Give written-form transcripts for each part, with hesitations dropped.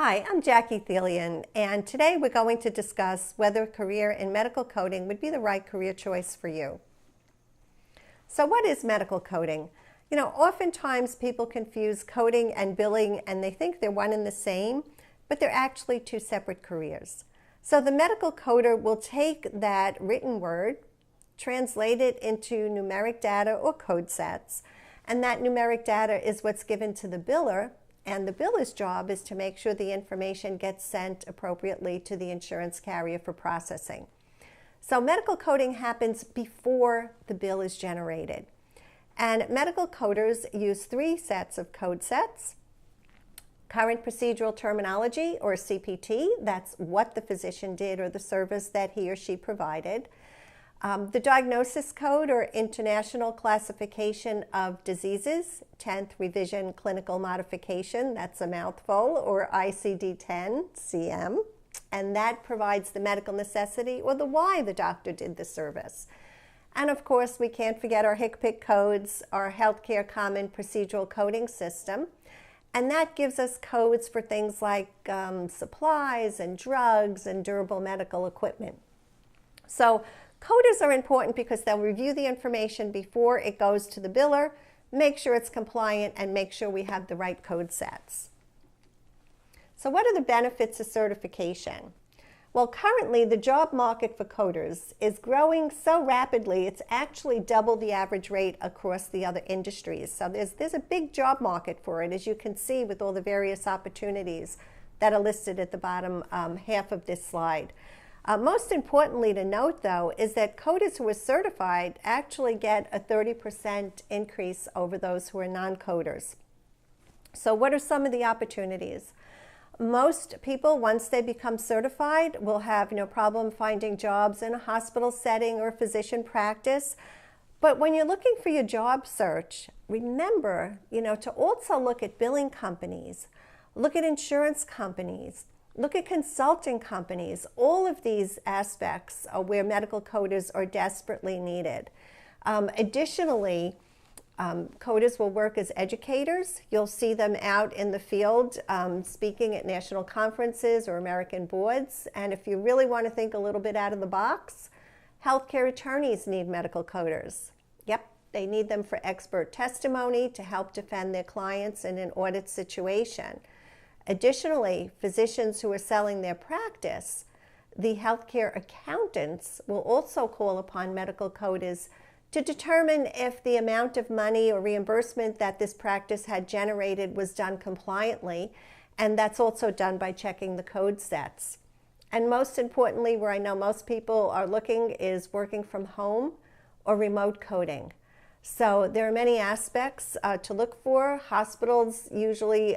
Hi, I'm Jackie Thelian, and today we're going to discuss whether a career in medical coding would be the right career choice for you. So what is medical coding? Oftentimes people confuse coding and billing and they think they're one and the same, but they're actually two separate careers. So the medical coder will take that written word, translate it into numeric data or code sets, and that numeric data is what's given to the biller. And the biller's job is to make sure the information gets sent appropriately to the insurance carrier for processing. So medical coding happens before the bill is generated. And medical coders use three sets of code sets. Current procedural terminology, or CPT, that's what the physician did or the service that he or she provided. The diagnosis code, or International Classification of Diseases, 10th Revision Clinical Modification, that's a mouthful, or ICD-10, CM, and that provides the medical necessity or the why the doctor did the service. And of course, we can't forget our HCPC codes, our Healthcare Common Procedural Coding System, and that gives us codes for things like supplies and drugs and durable medical equipment. So coders are important because they'll review the information before it goes to the biller, make sure it's compliant, and make sure we have the right code sets. So what are the benefits of certification? Well, currently the job market for coders is growing so rapidly, it's actually double the average rate across the other industries. So there's a big job market for it, as you can see with all the various opportunities that are listed at the bottom half of this slide. Most importantly to note, though, is that coders who are certified actually get a 30% increase over those who are non-coders. So what are some of the opportunities? Most people, once they become certified, will have no problem finding jobs in a hospital setting or physician practice. But when you're looking for your job search, remember, to also look at billing companies, look at insurance companies, look at consulting companies. All of these aspects are where medical coders are desperately needed. Additionally, coders will work as educators. You'll see them out in the field speaking at national conferences or American boards. And if you really want to think a little bit out of the box, healthcare attorneys need medical coders. Yep, they need them for expert testimony to help defend their clients in an audit situation. Additionally, physicians who are selling their practice, the healthcare accountants will also call upon medical coders to determine if the amount of money or reimbursement that this practice had generated was done compliantly, and that's also done by checking the code sets. And most importantly, where I know most people are looking, is working from home or remote coding. So there are many aspects to look for. Hospitals usually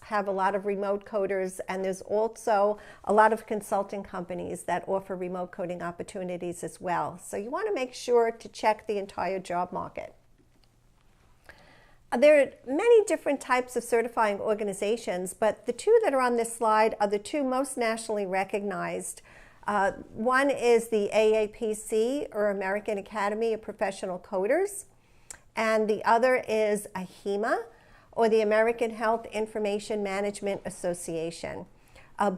have a lot of remote coders, and there's also a lot of consulting companies that offer remote coding opportunities as well. So you want to make sure to check the entire job market. There are many different types of certifying organizations, but the two that are on this slide are the two most nationally recognized. One is the AAPC, or American Academy of Professional Coders, and the other is AHIMA, or the American Health Information Management Association.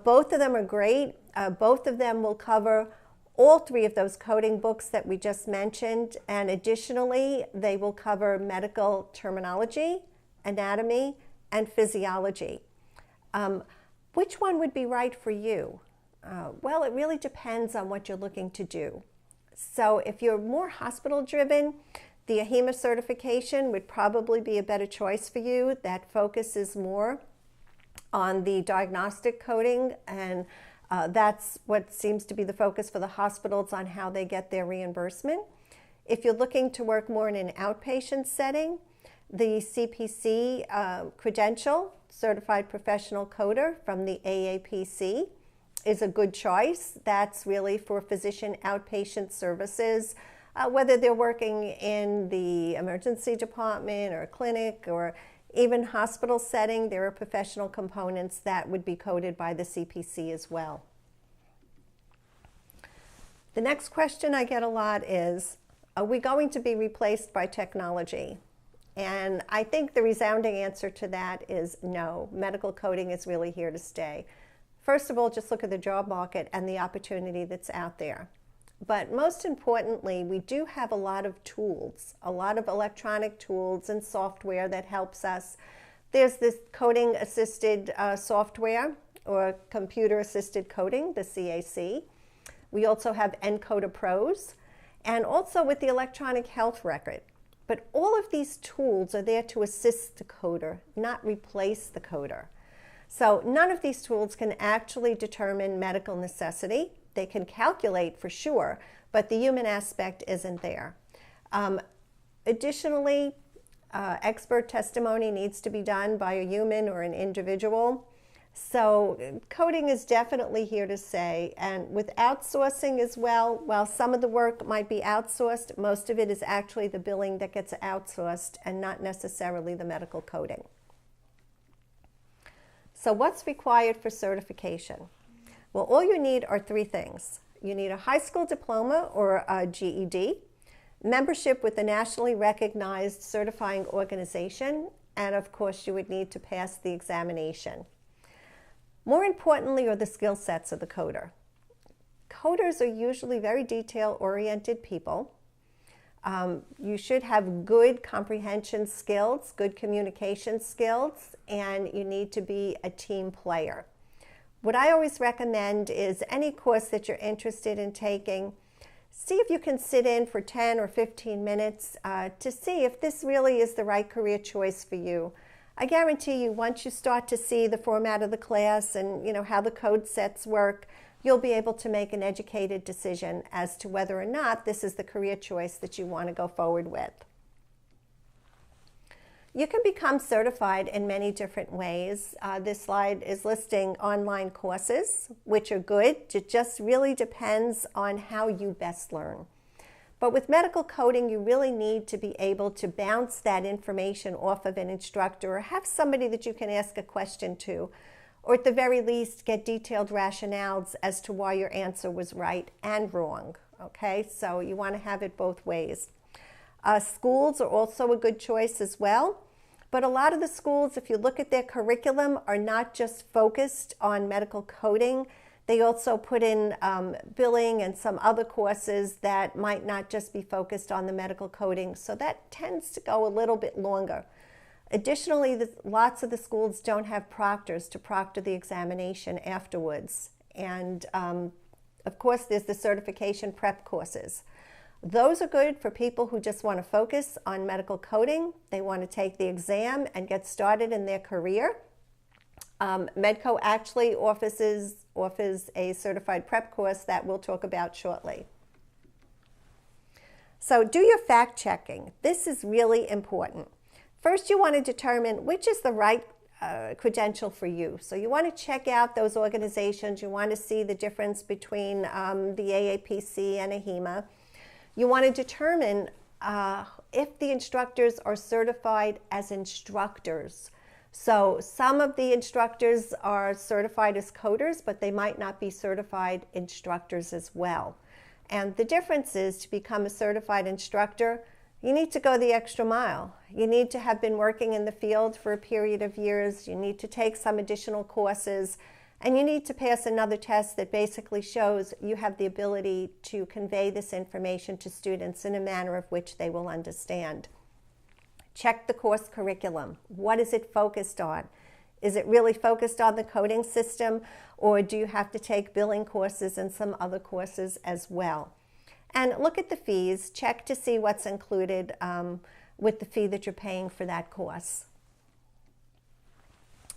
Both of them are great. Both of them will cover all three of those coding books that we just mentioned, and additionally, they will cover medical terminology, anatomy, and physiology. Which one would be right for you? Well, it really depends on what you're looking to do. So if you're more hospital-driven, the AHIMA certification would probably be a better choice for you. That focuses more on the diagnostic coding, and that's what seems to be the focus for the hospitals on how they get their reimbursement. If you're looking to work more in an outpatient setting, the CPC credential, Certified Professional Coder from the AAPC, is a good choice. That's really for physician outpatient services, whether they're working in the emergency department or clinic or even hospital setting. There are professional components that would be coded by the CPC as well. The next question I get a lot is, are we going to be replaced by technology? And I think the resounding answer to that is no. Medical coding is really here to stay. First of all, just look at the job market and the opportunity that's out there. But most importantly, we do have a lot of tools, a lot of electronic tools and software that helps us. There's this coding assisted software or computer assisted coding, the CAC. We also have Encoder Pros, and also with the electronic health record. But all of these tools are there to assist the coder, not replace the coder. So none of these tools can actually determine medical necessity. They can calculate for sure, but the human aspect isn't there. Additionally, expert testimony needs to be done by a human or an individual. So coding is definitely here to stay. And with outsourcing as well, while some of the work might be outsourced, most of it is actually the billing that gets outsourced and not necessarily the medical coding. So what's required for certification? Well, all you need are three things. You need a high school diploma or a GED, membership with a nationally recognized certifying organization, and of course you would need to pass the examination. More importantly are the skill sets of the coder. Coders are usually very detail-oriented people. You should have good comprehension skills, good communication skills, and you need to be a team player. What I always recommend is any course that you're interested in taking, see if you can sit in for 10 or 15 minutes to see if this really is the right career choice for you. I guarantee you, once you start to see the format of the class and how the code sets work, you'll be able to make an educated decision as to whether or not this is the career choice that you want to go forward with. You can become certified in many different ways. This slide is listing online courses, which are good. It just really depends on how you best learn. But with medical coding, you really need to be able to bounce that information off of an instructor or have somebody that you can ask a question to, or at the very least get detailed rationales as to why your answer was right and wrong. Okay, so you want to have it both ways. Schools are also a good choice as well, but a lot of the schools, if you look at their curriculum, are not just focused on medical coding. They also put in billing and some other courses that might not just be focused on the medical coding, so that tends to go a little bit longer. Additionally, lots of the schools don't have proctors to proctor the examination afterwards. And of course, there's the certification prep courses. Those are good for people who just want to focus on medical coding. They want to take the exam and get started in their career. Medco actually offers a certified prep course that we'll talk about shortly. So do your fact checking. This is really important. First, you want to determine which is the right credential for you. So you want to check out those organizations. You want to see the difference between the AAPC and AHIMA. You want to determine if the instructors are certified as instructors. So some of the instructors are certified as coders, but they might not be certified instructors as well. And the difference is, to become a certified instructor, you need to go the extra mile. You need to have been working in the field for a period of years. You need to take some additional courses, and you need to pass another test that basically shows you have the ability to convey this information to students in a manner of which they will understand. Check the course curriculum. What is it focused on? Is it really focused on the coding system, or do you have to take billing courses and some other courses as well? And look at the fees. Check to see what's included with the fee that you're paying for that course.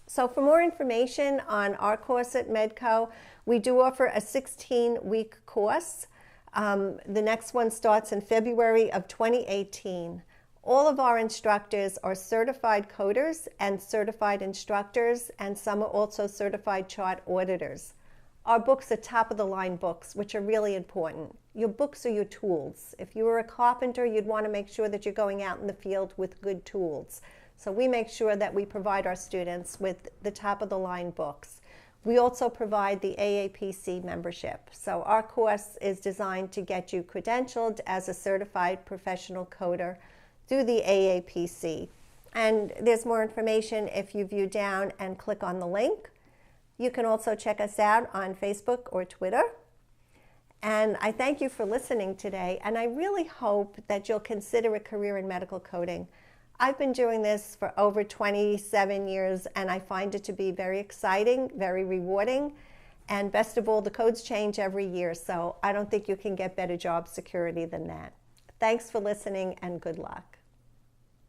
So for more information on our course at Medco, we do offer a 16-week course. The next one starts in February of 2018. All of our instructors are certified coders and certified instructors, and some are also certified chart auditors. Our books are top-of-the-line books, which are really important. Your books are your tools. If you were a carpenter, you'd want to make sure that you're going out in the field with good tools. So we make sure that we provide our students with the top-of-the-line books. We also provide the AAPC membership. So our course is designed to get you credentialed as a certified professional coder. through the AAPC. And there's more information if you view down and click on the link. You can also check us out on Facebook or Twitter. And I thank you for listening today, and I really hope that you'll consider a career in medical coding. I've been doing this for over 27 years, and I find it to be very exciting, very rewarding, and best of all, the codes change every year, so I don't think you can get better job security than that. Thanks for listening, and good luck.